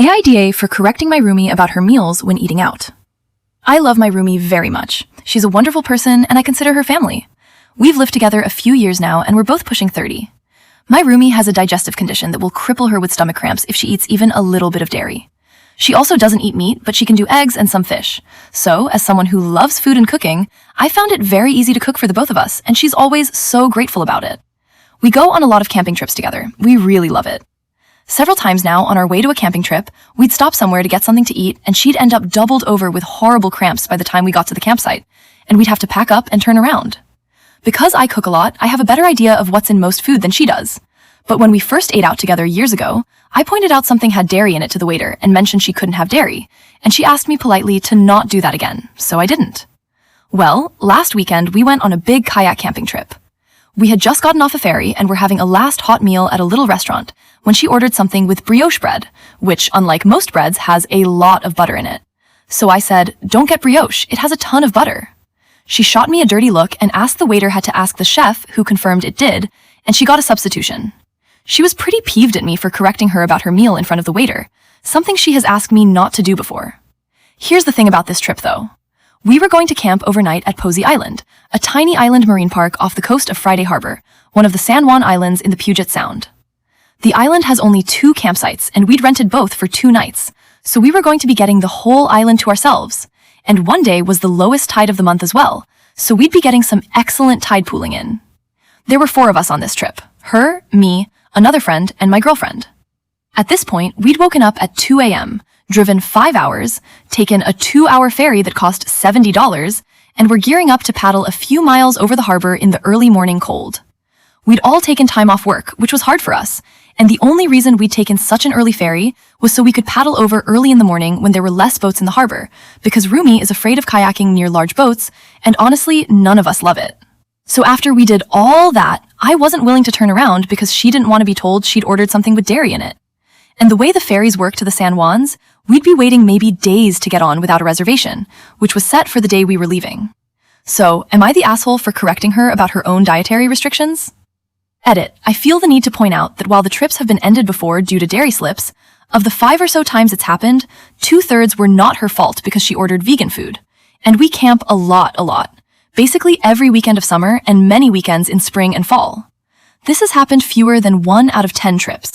AITA for correcting my roomie about her meals when eating out. I love my roomie very much. She's a wonderful person and I consider her family. We've lived together a few years now and we're both pushing 30. My roomie has a digestive condition that will cripple her with stomach cramps if she eats even a little bit of dairy. She also doesn't eat meat, but she can do eggs and some fish. So, as someone who loves food and cooking, I found it very easy to cook for the both of us, and she's always so grateful about it. We go on a lot of camping trips together. We really love it. Several times now, on our way to a camping trip, we'd stop somewhere to get something to eat, and she'd end up doubled over with horrible cramps by the time we got to the campsite, and we'd have to pack up and turn around. Because I cook a lot, I have a better idea of what's in most food than she does. But when we first ate out together years ago, I pointed out something had dairy in it to the waiter and mentioned she couldn't have dairy, and she asked me politely to not do that again, so I didn't. Well, last weekend we went on a big kayak camping trip. We had just gotten off a ferry and were having a last hot meal at a little restaurant when she ordered something with brioche bread, which, unlike most breads, has a lot of butter in it. So I said, "Don't get brioche, it has a ton of butter." She shot me a dirty look and asked the waiter had to ask the chef, who confirmed it did, and she got a substitution. She was pretty peeved at me for correcting her about her meal in front of the waiter, something she has asked me not to do before. Here's the thing about this trip, though. We were going to camp overnight at Posey Island, a tiny island marine park off the coast of Friday Harbor, one of the San Juan Islands in the Puget Sound. The island has only 2 campsites, and we'd rented both for 2 nights, so we were going to be getting the whole island to ourselves. And one day was the lowest tide of the month as well, so we'd be getting some excellent tide pooling in. There were 4 of us on this trip: her, me, another friend, and my girlfriend. At this point, we'd woken up at 2 a.m., driven 5 hours, taken a 2-hour ferry that cost $70, and were gearing up to paddle a few miles over the harbor in the early morning cold. We'd all taken time off work, which was hard for us, and the only reason we'd taken such an early ferry was so we could paddle over early in the morning when there were less boats in the harbor, because roomie is afraid of kayaking near large boats, and honestly, none of us love it. So after we did all that, I wasn't willing to turn around because she didn't want to be told she'd ordered something with dairy in it. And the way the ferries work to the San Juans, we'd be waiting maybe days to get on without a reservation, which was set for the day we were leaving. So, am I the asshole for correcting her about her own dietary restrictions? Edit. I feel the need to point out that while the trips have been ended before due to dairy slips, of the 5 or so times it's happened, 2/3 were not her fault because she ordered vegan food. And we camp a lot. Basically every weekend of summer and many weekends in spring and fall. This has happened fewer than 1 out of 10 trips.